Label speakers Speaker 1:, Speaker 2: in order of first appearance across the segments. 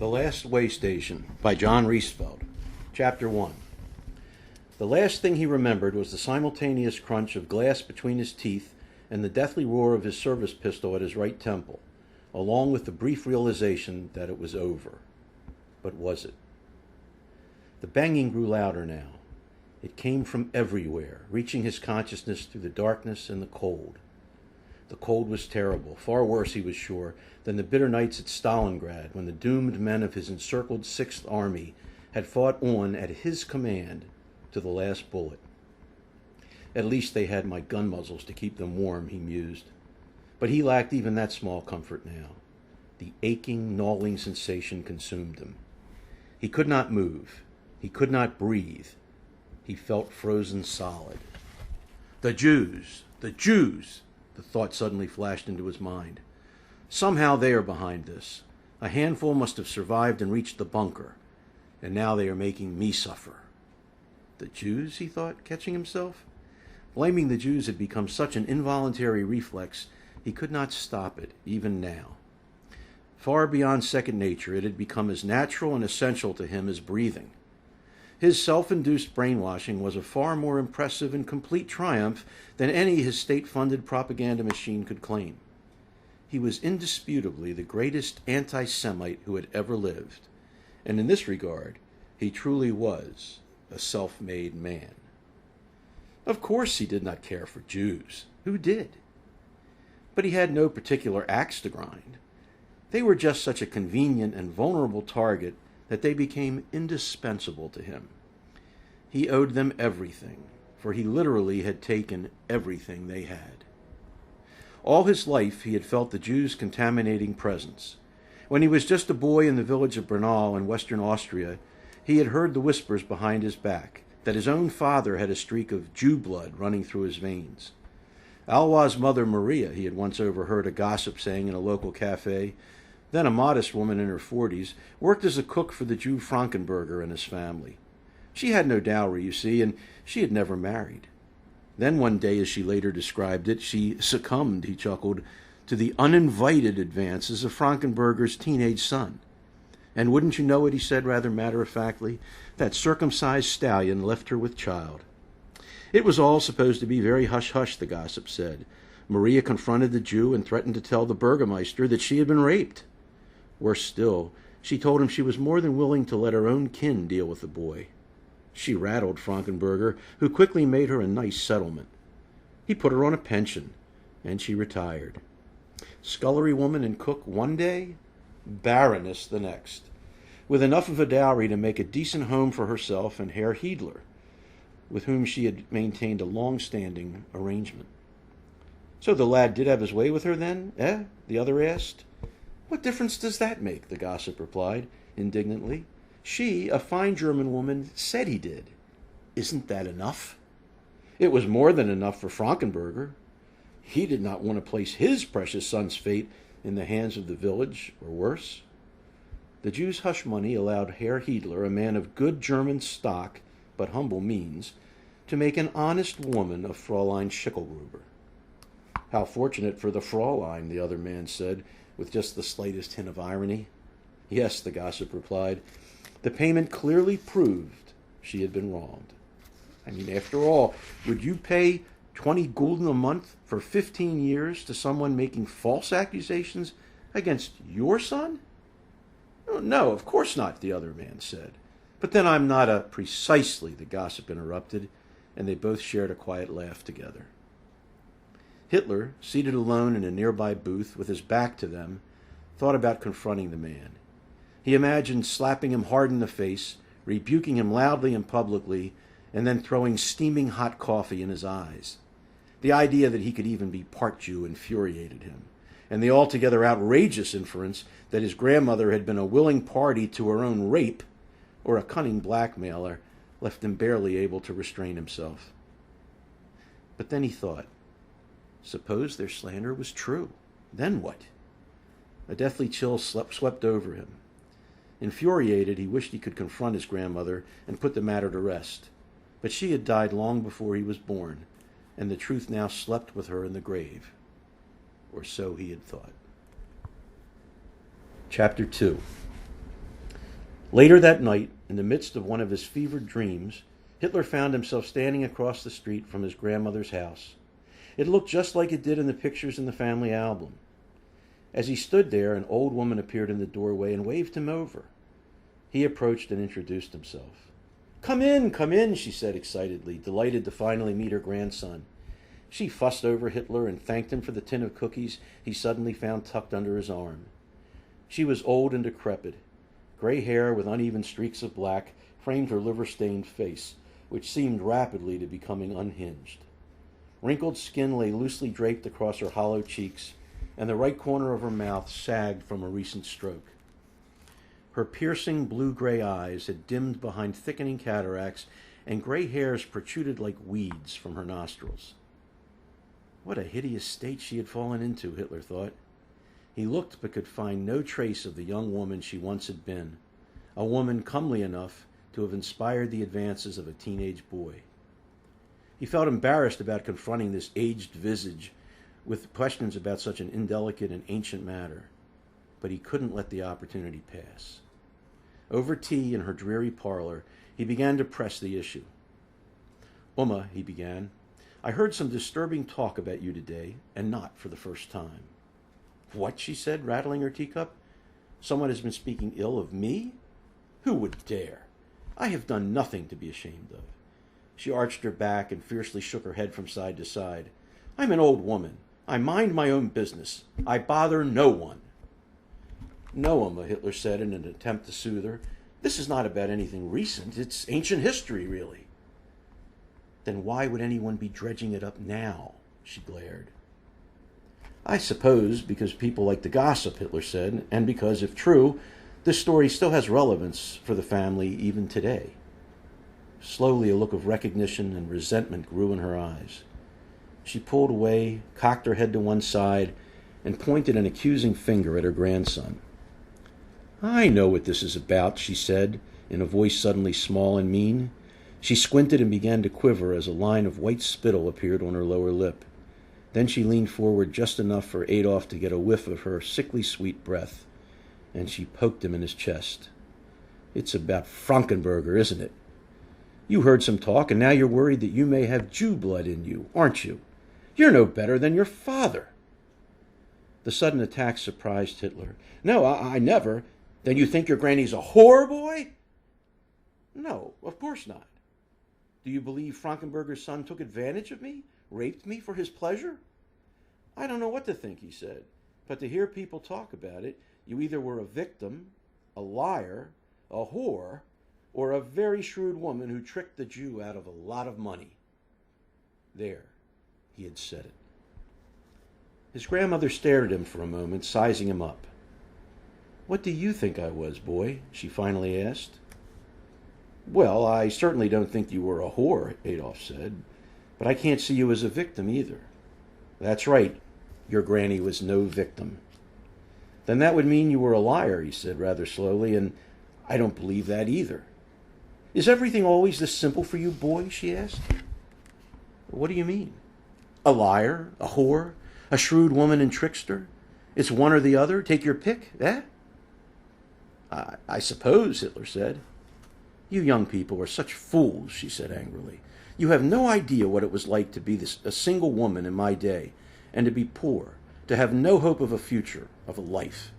Speaker 1: The LastWayStation by John Reesfeld. Chapter 1. The last thing he remembered was the simultaneous crunch of glass between his teeth and the deathly roar of his service pistol at his right temple, along with the brief realization that it was over. But was it? The banging grew louder now. It came from everywhere, reaching his consciousness through the darkness and the cold. The cold was terrible, far worse, he was sure, than the bitter nights at Stalingrad, when the doomed men of his encircled Sixth Army had fought on at his command to the last bullet. At least they had my gun muzzles to keep them warm, he mused. But he lacked even that small comfort now. The aching, gnawing sensation consumed him. He could not move. He could not breathe. He felt frozen solid. The Jews! The Jews! The thought suddenly flashed into his mind. Somehow they are behind this. A handful must have survived and reached the bunker, and now they are making me suffer. The Jews, he thought, catching himself. Blaming the Jews had become such an involuntary reflex, he could not stop it, even now. Far beyond second nature, it had become as natural and essential to him as breathing. His self-induced brainwashing was a far more impressive and complete triumph than any his state-funded propaganda machine could claim. He was indisputably the greatest anti-Semite who had ever lived, and in this regard, he truly was a self-made man. Of course he did not care for Jews. Who did? But he had no particular axe to grind. They were just such a convenient and vulnerable target that they became indispensable to him. He owed them everything, for he literally had taken everything they had. All his life he had felt the Jews' contaminating presence. When he was just a boy in the village of Bernal in western Austria, he had heard the whispers behind his back that his own father had a streak of Jew blood running through his veins. Alwa's mother, Maria, he had once overheard a gossip saying in a local cafe, then a modest woman in her 40s, worked as a cook for the Jew Frankenberger and his family. She had no dowry, you see, and she had never married. Then one day, as she later described it, she succumbed, he chuckled, to the uninvited advances of Frankenberger's teenage son. And wouldn't you know it, he said rather matter-of-factly, that circumcised stallion left her with child. It was all supposed to be very hush-hush, the gossip said. Maria confronted the Jew and threatened to tell the burgomaster that she had been raped. Worse still, she told him she was more than willing to let her own kin deal with the boy. She rattled Frankenberger, who quickly made her a nice settlement. He put her on a pension, and she retired. Scullery woman and cook one day, Baroness the next, with enough of a dowry to make a decent home for herself and Herr Hiedler, with whom she had maintained a long-standing arrangement. So the lad did have his way with her then, eh? The other asked. What difference does that make? The gossip replied, indignantly. She, a fine German woman, said he did. Isn't that enough? It was more than enough for Frankenberger. He did not want to place his precious son's fate in the hands of the village, or worse. The Jew's hush money allowed Herr Hiedler, a man of good German stock but humble means, to make an honest woman of Fräulein Schickelgruber. How fortunate for the Fräulein, the other man said, with just the slightest hint of irony. Yes, the gossip replied. The payment clearly proved she had been wronged. I mean, after all, would you pay 20 gulden a month for 15 years to someone making false accusations against your son? Oh, no, of course not, the other man said. But then I'm not a... Precisely, the gossip interrupted, and they both shared a quiet laugh together. Hitler, seated alone in a nearby booth with his back to them, thought about confronting the man. He imagined slapping him hard in the face, rebuking him loudly and publicly, and then throwing steaming hot coffee in his eyes. The idea that he could even be part Jew infuriated him, and the altogether outrageous inference that his grandmother had been a willing party to her own rape, or a cunning blackmailer, left him barely able to restrain himself. But then he thought, suppose their slander was true. Then what? A deathly chill swept over him. Infuriated, he wished he could confront his grandmother and put the matter to rest. But she had died long before he was born, and the truth now slept with her in the grave. Or so he had thought. Chapter 2. Later that night, in the midst of one of his fevered dreams, Hitler found himself standing across the street from his grandmother's house. It looked just like it did in the pictures in the family album. As he stood there, an old woman appeared in the doorway and waved him over. He approached and introduced himself. Come in, she said excitedly, delighted to finally meet her grandson. She fussed over Hitler and thanked him for the tin of cookies he suddenly found tucked under his arm. She was old and decrepit. Gray hair with uneven streaks of black framed her liver-stained face, which seemed rapidly to becoming unhinged. Wrinkled skin lay loosely draped across her hollow cheeks, and the right corner of her mouth sagged from a recent stroke. Her piercing blue-gray eyes had dimmed behind thickening cataracts, and gray hairs protruded like weeds from her nostrils. What a hideous state she had fallen into, Hitler thought. He looked but could find no trace of the young woman she once had been, a woman comely enough to have inspired the advances of a teenage boy. He felt embarrassed about confronting this aged visage with questions about such an indelicate and ancient matter, but he couldn't let the opportunity pass. Over tea in her dreary parlor, he began to press the issue. Uma, he began, I heard some disturbing talk about you today, and not for the first time. What? She said, rattling her teacup. Someone has been speaking ill of me? Who would dare? I have done nothing to be ashamed of. She arched her back and fiercely shook her head from side to side. I'm an old woman. I mind my own business. I bother no one. No, Uma, Hitler said in an attempt to soothe her. This is not about anything recent. It's ancient history, really. Then why would anyone be dredging it up now? She glared. I suppose because people like to gossip, Hitler said, and because, if true, this story still has relevance for the family even today. Slowly, a look of recognition and resentment grew in her eyes. She pulled away, cocked her head to one side, and pointed an accusing finger at her grandson. I know what this is about, she said, in a voice suddenly small and mean. She squinted and began to quiver as a line of white spittle appeared on her lower lip. Then she leaned forward just enough for Adolf to get a whiff of her sickly sweet breath, and she poked him in his chest. It's about Frankenberger, isn't it? You heard some talk, and now you're worried that you may have Jew blood in you, aren't you? You're no better than your father. The sudden attack surprised Hitler. No, I never. Then you think your granny's a whore boy? No, of course not. Do you believe Frankenberger's son took advantage of me, raped me for his pleasure? I don't know what to think, he said, but to hear people talk about it, you either were a victim, a liar, a whore, or a very shrewd woman who tricked the Jew out of a lot of money. There, he had said it. His grandmother stared at him for a moment, sizing him up. What do you think I was, boy? She finally asked. Well, I certainly don't think you were a whore, Adolf said, but I can't see you as a victim either. That's right, your granny was no victim. Then that would mean you were a liar, he said rather slowly, and I don't believe that either. Is everything always this simple for you, boy? She asked. What do you mean? A liar, a whore, a shrewd woman and trickster? It's one or the other? Take your pick, eh? I suppose, Hitler said. You young people are such fools, she said angrily. You have no idea what it was like to be a single woman in my day, and to be poor, to have no hope of a future, of a life.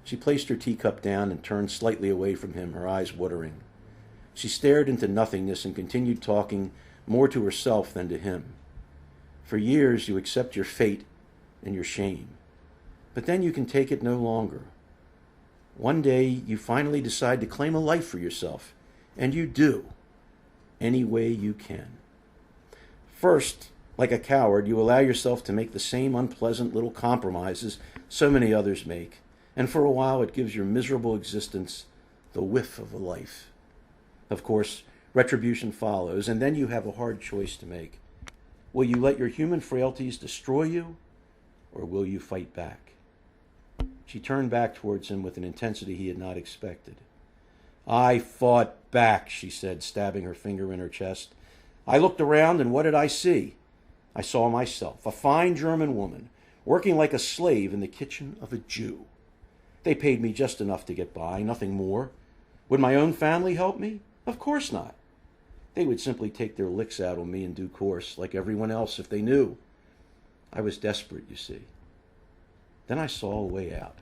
Speaker 1: She placed her teacup down and turned slightly away from him, her eyes watering. She stared into nothingness and continued talking more to herself than to him. For years you accept your fate and your shame, but then you can take it no longer. One day you finally decide to claim a life for yourself, and you do, any way you can. First, like a coward, you allow yourself to make the same unpleasant little compromises so many others make, and for a while it gives your miserable existence the whiff of a life. Of course, retribution follows, and then you have a hard choice to make. Will you let your human frailties destroy you, or will you fight back? She turned back towards him with an intensity he had not expected. I fought back, she said, stabbing her finger in her chest. I looked around, and what did I see? I saw myself, a fine German woman, working like a slave in the kitchen of a Jew. They paid me just enough to get by, nothing more. Would my own family help me? Of course not. They would simply take their licks out on me in due course, like everyone else if they knew. I was desperate, you see. Then I saw a way out.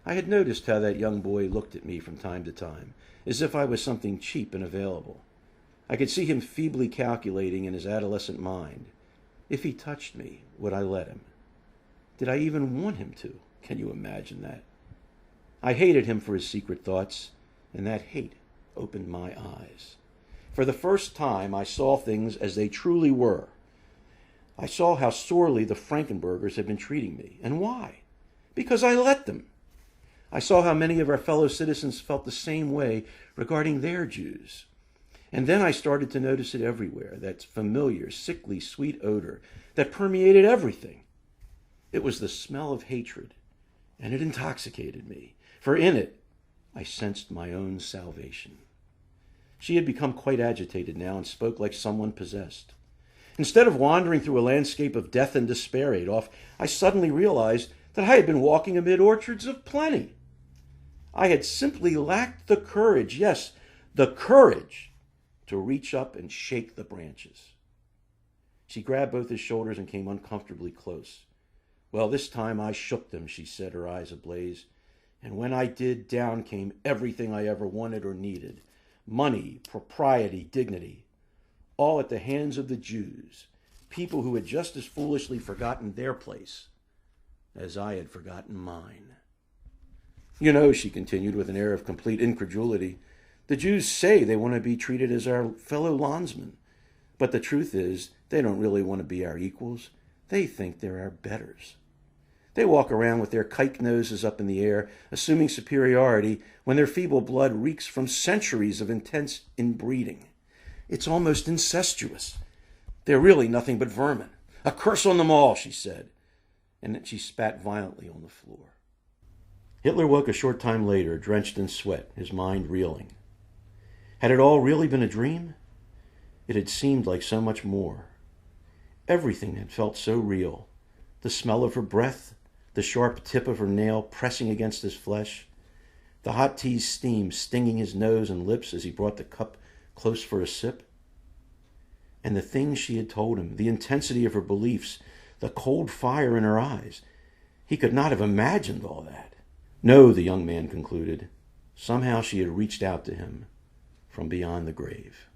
Speaker 1: I had noticed how that young boy looked at me from time to time, as if I was something cheap and available. I could see him feebly calculating in his adolescent mind. If he touched me, would I let him? Did I even want him to? Can you imagine that? I hated him for his secret thoughts, and that hate opened my eyes. For the first time, I saw things as they truly were. I saw how sorely the Frankenbergers had been treating me. And why? Because I let them. I saw how many of our fellow citizens felt the same way regarding their Jews. And then I started to notice it everywhere, that familiar, sickly, sweet odor that permeated everything. It was the smell of hatred, and it intoxicated me, for in it I sensed my own salvation. She had become quite agitated now and spoke like someone possessed. Instead of wandering through a landscape of death and despair, Adolf, I suddenly realized that I had been walking amid orchards of plenty. I had simply lacked the courage, yes, the courage, to reach up and shake the branches. She grabbed both his shoulders and came uncomfortably close. Well, this time I shook them, she said, her eyes ablaze. And when I did, down came everything I ever wanted or needed. Money, propriety, dignity. All at the hands of the Jews, people who had just as foolishly forgotten their place as I had forgotten mine. You know, she continued with an air of complete incredulity, the Jews say they want to be treated as our fellow landsmen. But the truth is, they don't really want to be our equals. They think they're our betters. They walk around with their kike noses up in the air, assuming superiority when their feeble blood reeks from centuries of intense inbreeding. It's almost incestuous. They're really nothing but vermin. A curse on them all, she said. And then she spat violently on the floor. Hitler woke a short time later, drenched in sweat, his mind reeling. Had it all really been a dream? It had seemed like so much more. Everything had felt so real. The smell of her breath, the sharp tip of her nail pressing against his flesh, the hot tea's steam stinging his nose and lips as he brought the cup close for a sip. And the things she had told him, the intensity of her beliefs, the cold fire in her eyes. He could not have imagined all that. No, the young man concluded. Somehow she had reached out to him from beyond the grave.